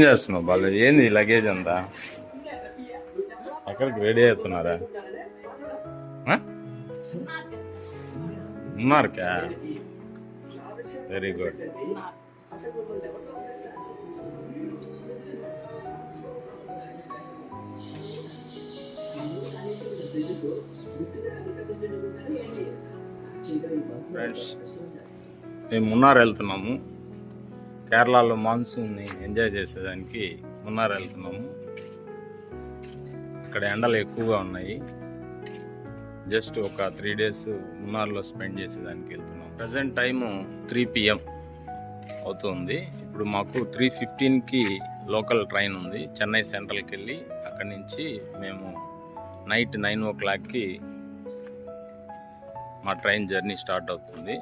చేస్తున్నావు బాలు? ఏంది లగేజ్ అంతా? ఎక్కడికి రెడీ అవుతున్నారా? ఉన్నారుకా? Very good. ఫ్రెండ్స్, మేము మున్నార్ వెళ్తున్నాము. కేరళలో మాన్సూన్ని ఎంజాయ్ చేసేదానికి మున్నార్ వెళ్తున్నాము. ఇక్కడ ఎండలు ఎక్కువగా ఉన్నాయి. జస్ట్ ఒక 3 days మున్నార్లో స్పెండ్ చేసేదానికి వెళ్తున్నాం. ప్రజెంట్ టైము 3 PM అవుతుంది. ఇప్పుడు మాకు 3:15కి లోకల్ ట్రైన్ ఉంది. చెన్నై సెంట్రల్కి వెళ్ళి అక్కడి నుంచి మేము నైట్ 9 o'clockకి మా ట్రైన్ జర్నీ స్టార్ట్ అవుతుంది.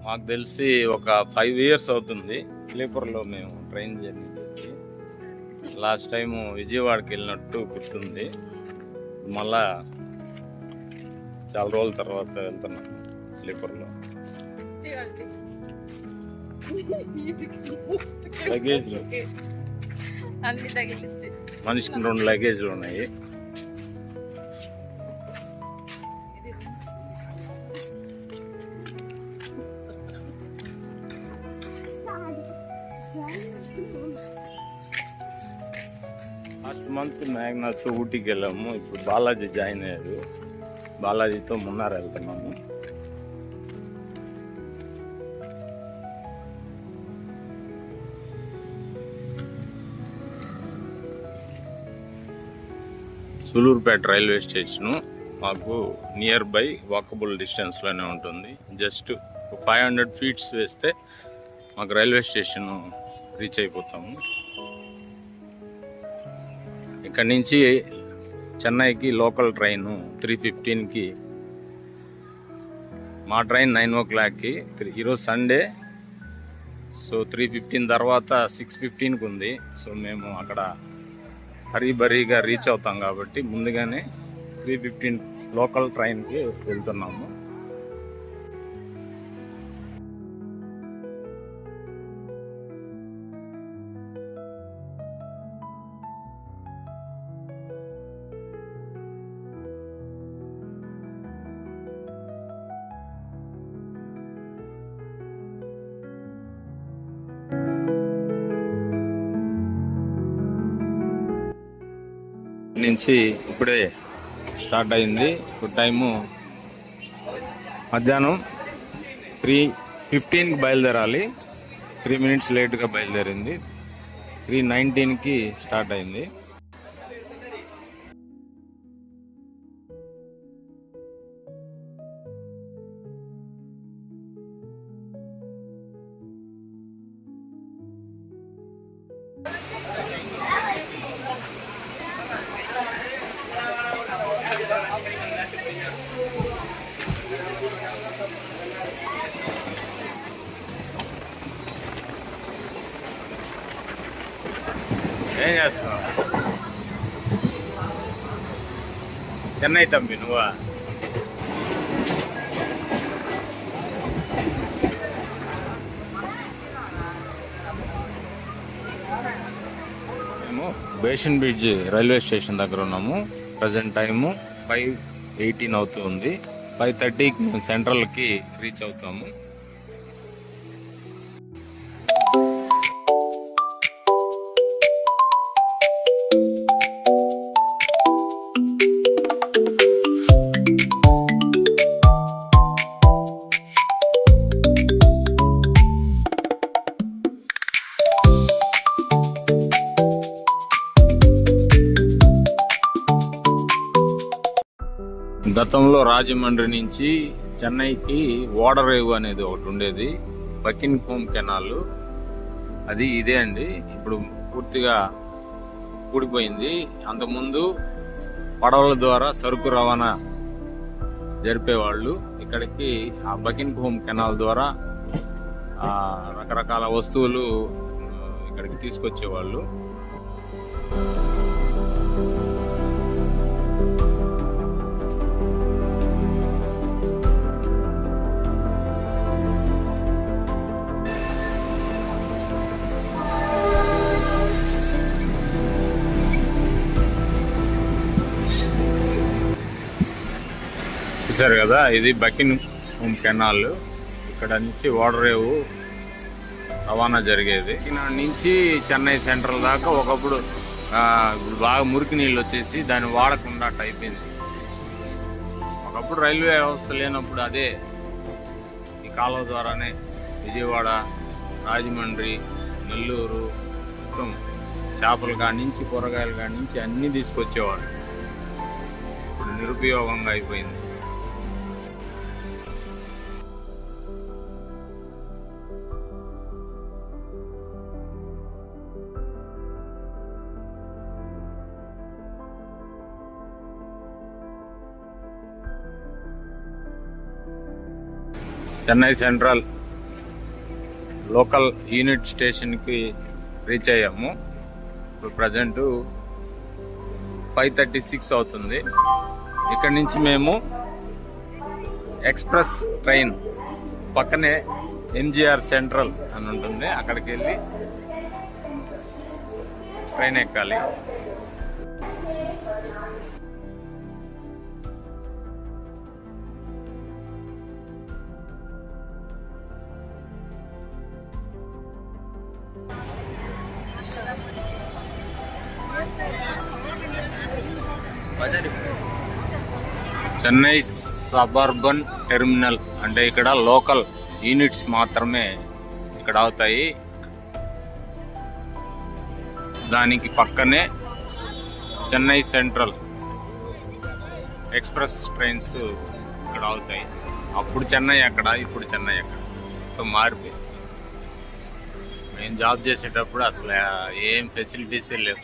మాకు తెలిసి ఒక 5 years అవుతుంది స్లీపర్లో మేము ట్రైన్ జర్నీ చేసి. లాస్ట్ టైము విజయవాడకి వెళ్ళినట్టు గుర్తుంది. మళ్ళా చాలా రోజుల తర్వాత వెళ్తున్నాం స్లీపర్లో. లగేజ్లు మనిషికి 2 లగేజ్లు ఉన్నాయి. లాస్ట్ మంత్ మేఘనాథ్తో ఊటీకి వెళ్ళాము. ఇప్పుడు బాలాజీ జాయిన్ అయ్యారు. బాలాజీతో మున్నార్ వెళ్తున్నాము. సూలూరుపేట రైల్వే స్టేషను మాకు నియర్ బై వాకబుల్ డిస్టెన్స్లోనే ఉంటుంది. జస్ట్ 500 feet వేస్తే మాకు రైల్వే స్టేషన్ రీచ్ అయిపోతాము. ఇక్కడ నుంచి చెన్నైకి లోకల్ ట్రైన్ 3:15కి, మా ట్రైన్ 9 o'clockకి. ఈరోజు సండే, సో 3:15 తర్వాత 6:15కి ఉంది. సో మేము అక్కడ హరీబరీగా రీచ్ అవుతాం కాబట్టి ముందుగానే 3:15 లోకల్ ట్రైన్కి వెళ్తున్నాము. నుంచి ఇప్పుడే స్టార్ట్ అయింది. ఇప్పుడు టైము మధ్యాహ్నం 3:15కి బయలుదేరాలి. 3 minutes లేట్గా బయలుదేరింది. 3:19కి స్టార్ట్ అయింది. ఏం చేస్తున్నావు? చెన్నై తంబి నువ్వా? మేము బేషన్ బ్రిడ్జ్ రైల్వే స్టేషన్ దగ్గర ఉన్నాము. ప్రజెంట్ టైము 5:18 అవుతుంది. 5:30కి మేము సెంట్రల్కి రీచ్ అవుతాము. గతంలో రాజమండ్రి నుంచి చెన్నైకి ఓడరేవు అనేది ఒకటి ఉండేది, బకింగ్హామ్ కెనాల్. అది ఇదే అండి. ఇప్పుడు పూర్తిగా కూడిపోయింది. అంతకుముందు పడవల ద్వారా సరుకు రవాణా జరిపేవాళ్ళు. ఇక్కడికి ఆ బకింగ్హామ్ కెనాల్ ద్వారా రకరకాల వస్తువులు ఇక్కడికి తీసుకొచ్చేవాళ్ళు. చూశారు కదా, ఇది బకిన్ కెనాల్. ఇక్కడ నుంచి ఓడరేవు రవాణా జరిగేది. ఇక్కడ నుంచి చెన్నై సెంట్రల్ దాకా ఒకప్పుడు బాగా మురికి నీళ్ళు వచ్చేసి దాన్ని వాడకుండా అయిపోయింది. ఒకప్పుడు రైల్వే వ్యవస్థ లేనప్పుడు అదే ఈ కాలువ ద్వారానే విజయవాడ, రాజమండ్రి, నెల్లూరు మొత్తం చేపలు కాడి నుంచి కూరగాయలు కాడి నుంచి అన్నీ తీసుకొచ్చేవాడు. ఇప్పుడు నిరుపయోగంగా అయిపోయింది. చెన్నై సెంట్రల్ లోకల్ యూనిట్ స్టేషన్కి రీచ్ అయ్యాము. ఇప్పుడు ప్రజెంట్ 5:36 అవుతుంది. ఇక్కడ నుంచి మేము ఎక్స్ప్రెస్ ట్రైన్ పక్కనే ఎంజీఆర్ సెంట్రల్ అని ఉంటుంది, అక్కడికి వెళ్ళి ట్రైన్ ఎక్కాలి. చెన్నై సబర్బన్ టెర్మినల్ అంటే ఇక్కడ లోకల్ యూనిట్స్ మాత్రమే ఇక్కడ అవుతాయి. దానికి పక్కనే చెన్నై సెంట్రల్ ఎక్స్ప్రెస్ ట్రైన్స్ ఇక్కడ అవుతాయి. అప్పుడు చెన్నై అక్కడ, ఇప్పుడు చెన్నై అక్కడ మారిపోయి. మేము జాబ్ చేసేటప్పుడు అసలు ఏం ఫెసిలిటీసే లేవు.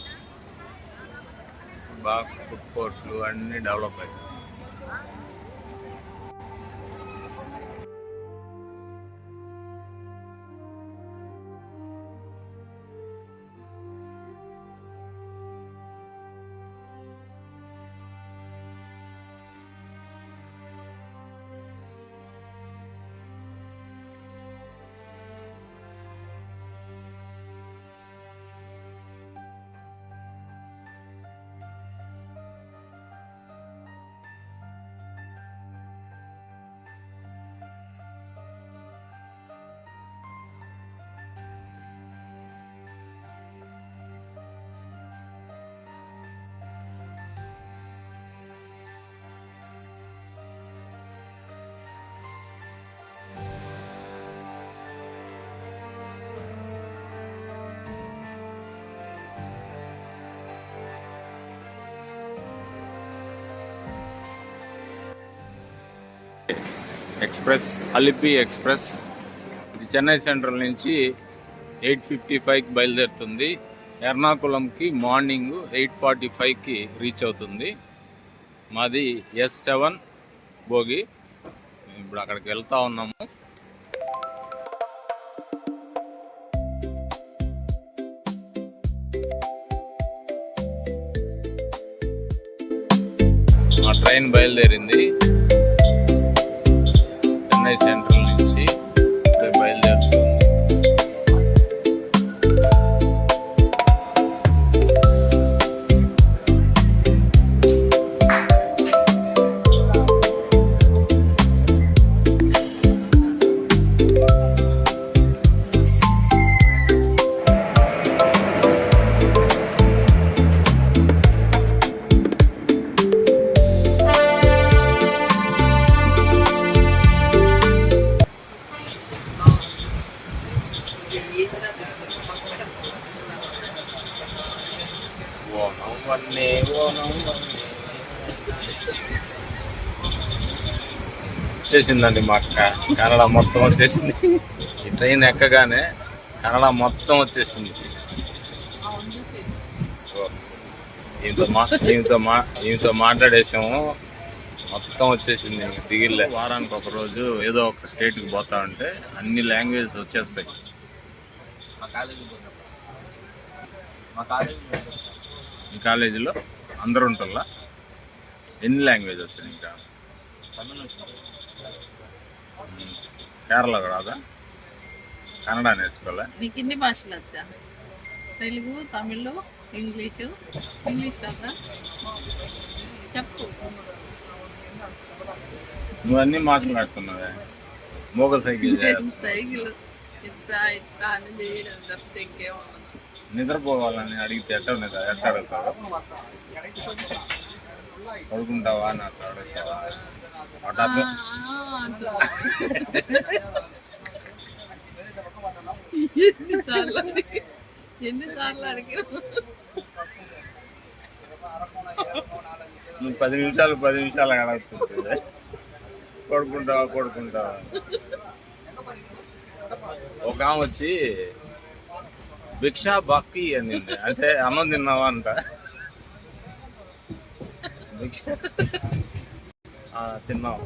బాగా ఫుడ్ కోర్ట్లు అన్నీ డెవలప్ అయ్యాయి. ఎక్స్ప్రెస్ అలిపి ఎక్స్ప్రెస్ ఇది చెన్నై సెంట్రల్ నుంచి 8:55కి బయలుదేరుతుంది. ఎర్నాకుళంకి మార్నింగ్ 8:45కి రీచ్ అవుతుంది. మాది S7 బోగి. ఇప్పుడు అక్కడికి వెళ్తా ఉన్నాము. మా ట్రైన్ బయలుదేరింది చెన్నై సెంట్రల్ నుంచి. బయలుదేరుతుంది. వచ్చేసిందండి మా అక్క. కన్నడ మొత్తం వచ్చేసింది. ఈ ట్రైన్ ఎక్కగానే కన్నడ మొత్తం వచ్చేసింది. ఈమెతో మాట్లాడేసాము, మొత్తం వచ్చేసింది. దిగిలే. వారానికి ఒక రోజు ఏదో ఒక స్టేట్కి పోతా ఉంటే అన్ని లాంగ్వేజెస్ వచ్చేస్తాయి. ఈ కాలేజీలో అందరూ ఉంటారా? ఎన్ని లాంగ్వేజ్ వచ్చాయి? ఇంకా కేరళ రాదా? కన్నడ నేర్చుకోలే? నీకు ఇన్ని భాషలు వచ్చా? తెలుగు, తమిళ్, ఇంగ్లీష్ రాదా? చెప్పు. నువ్వన్నీ మాట్లాడుతున్నావే మోగల్ సైకిల్ చేయాలి. సైకిల్ ఇట్లా ఇట్లా అని చేయడం తప్పితే ఇంకేమో నిద్రపోవాలని అడిగితే ఎట్టాడుతావు పడుకుంటావా అని అట్లా అడుగుతావా అట్లా ఎన్నిసార్లు అడిగినా నువ్వు 10 నిమిషాలు అడుగుతుంటుంది పడుకుంటావా ఒక ఆమె వచ్చి భిక్షా బాక్కి అనింది, అంటే అన్నం తిన్నావా అంట. భిక్ష తిన్నావు.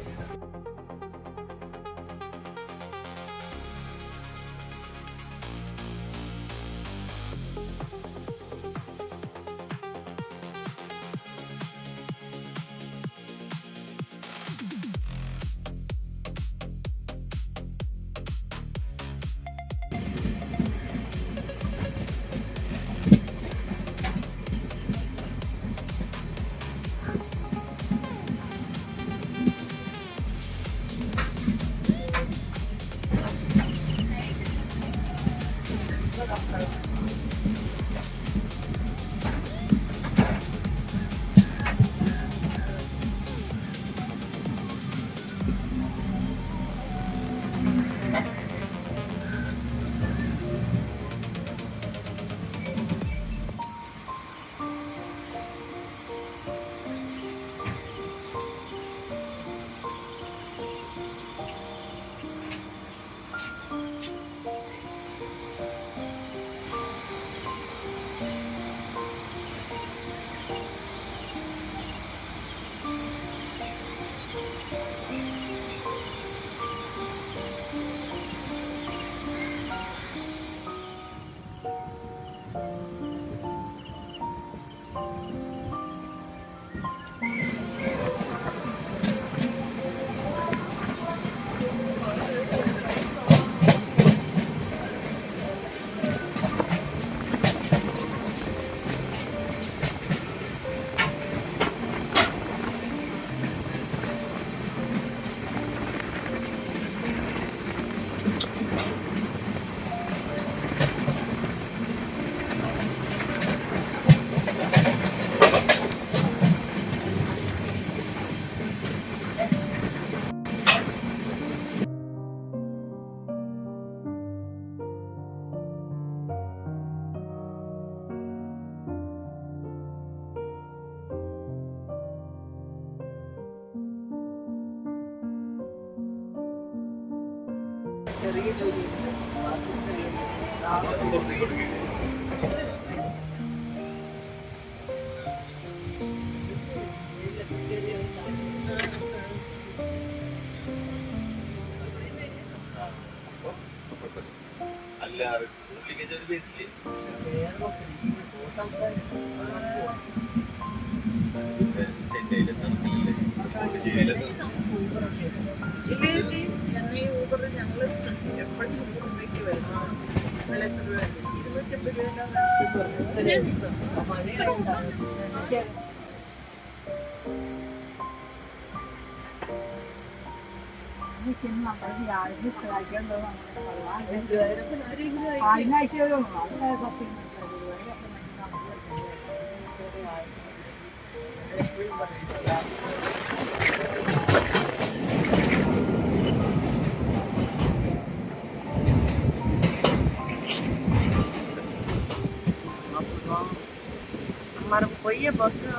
మనం పోయే బస్సు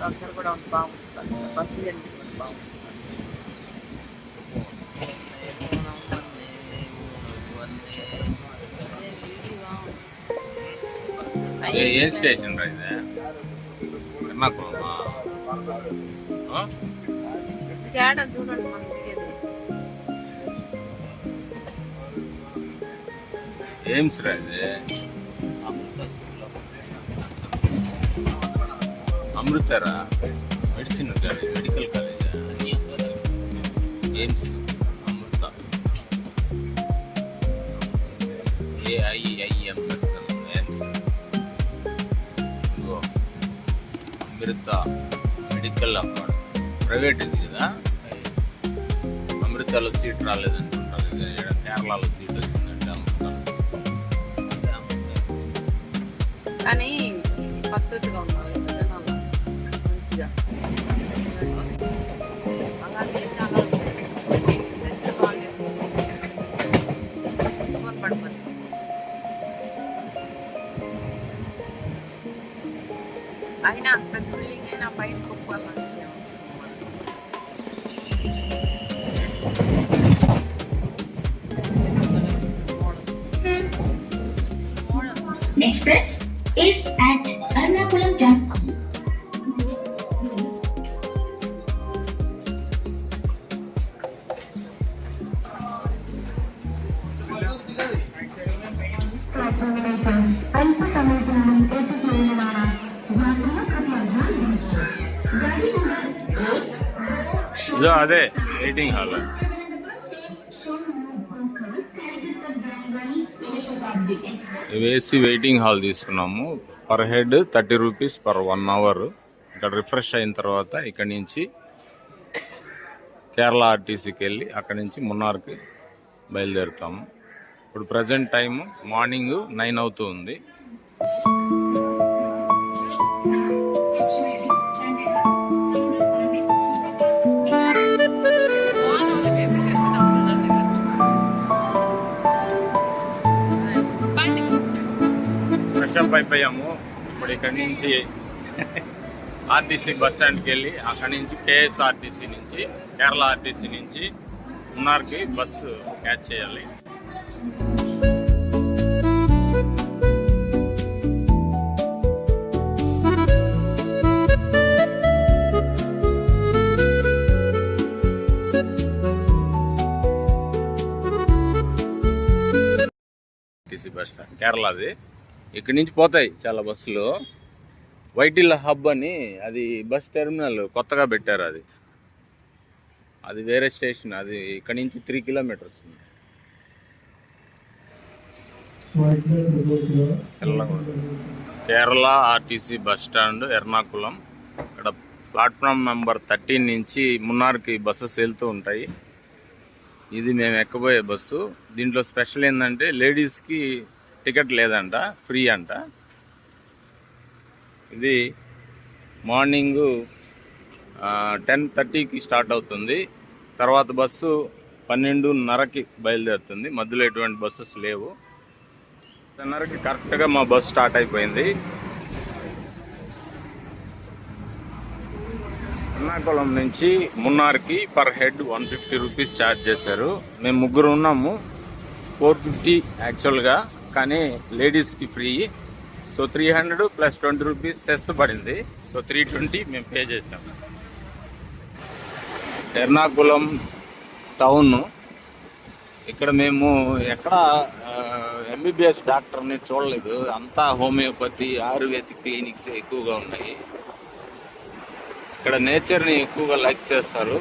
దగ్గర కూడా ఉంది, బాగుంటుంది బస్సు జర్నీ బాగుంటుంది. ఏం స్టేషన్ రా ఇది? ఎర్నాకుళమా? తేడా చూడండి మనం దిగేది. ఎయిమ్స్ రా ఇది? అమృతరా మెడిసిన్ మెడికల్ కాలేజ్ ఎయిమ్స్ అమృత AIIMS ఎయిమ్స్ అమృత మెడికల్ అకాడమీ ప్రైవేట్ ఇది కదా. అమృతలో సీట్ రాలేదంటుంటారు, కేరళలో సీట్ వచ్చిందంటే అమృతలో. కానీ పద్ధతిగా ఉండాలి జనాలు మంచిగా. అలాగే పడిపోతుంది. అయినా పెద్ద బిల్డింగ్ అయినా బయట కుప్పాలని Express is at Ernakulam Junction. अल्प समय के लिए एयरटेल द्वारा यात्रियों कृपया ध्यान दीजिए। गाड़ी नंबर 1 ఇదో అదే waiting hall. AC waiting hall తీసుకున్నాము. Per head 30 rupees per 1 hour. ఇక్కడ రిఫ్రెష్ అయిన తర్వాత ఇక్కడ నుంచి కేరళ ఆర్టీసీకి వెళ్ళి అక్కడి నుంచి మున్నార్కి బయలుదేరుతాము. ఇప్పుడు ప్రజెంట్ టైము మార్నింగ్ 9 అవుతుంది. ఫ్రెష్ అప్ అయిపోయాము. ఇప్పుడు ఇక్కడి నుంచి ఆర్టీసీ బస్ స్టాండ్కి వెళ్ళి అక్కడి నుంచి కేఎస్ఆర్టీసీ నుంచి కేరళ ఆర్టీసీ నుంచి మున్నార్కి బస్సు క్యాచ్ చేయాలి. ఆర్టీసీ బస్ స్టాండ్ కేరళది. ఇక్కడి నుంచి పోతాయి చాలా బస్సులు. వైటిల్ హబ్ అని అది బస్ టెర్మినల్ కొత్తగా పెట్టారు. అది వేరే స్టేషన్. అది ఇక్కడ నుంచి 3 కిలోమీటర్స్ ఉంది. Kerala RTC bus stand Ernakulam. ఇక్కడ ప్లాట్ఫామ్ నెంబర్ 13 నుంచి మున్నార్కి బస్సెస్ వెళ్తూ ఉంటాయి. ఇది మేము ఎక్కబోయే బస్సు. దీంట్లో స్పెషల్ ఏంటంటే లేడీస్కి టికెట్ లేదంట, ఫ్రీ అంట. ఇది మార్నింగు 10:30కి స్టార్ట్ అవుతుంది. తర్వాత బస్సు 12:30కి బయలుదేరుతుంది. మధ్యలో ఎటువంటి బస్సెస్ లేవు. 10:30కి కరెక్ట్గా మా బస్సు స్టార్ట్ అయిపోయింది. ఎర్నాకుళం నుంచి మున్నార్కి పర్ హెడ్ 150 రూపీస్ ఛార్జ్ చేశారు. మేము 3 ఉన్నాము. 450 యాక్చువల్గా, కానీ లేడీస్కి free. So 300 plus 20 rupees cess పడింది. సో 320 మేము పే చేసాము. ఎర్నాకుళం టౌన్. ఇక్కడ మేము ఎక్కడ ఎంబీబీఎస్ డాక్టర్ని చూడలేదు. అంతా హోమియోపతి, ఆయుర్వేదిక్ క్లినిక్స్ ఎక్కువగా ఉన్నాయి. ఇక్కడ నేచర్ని ఎక్కువగా లైక్ చేస్తారు.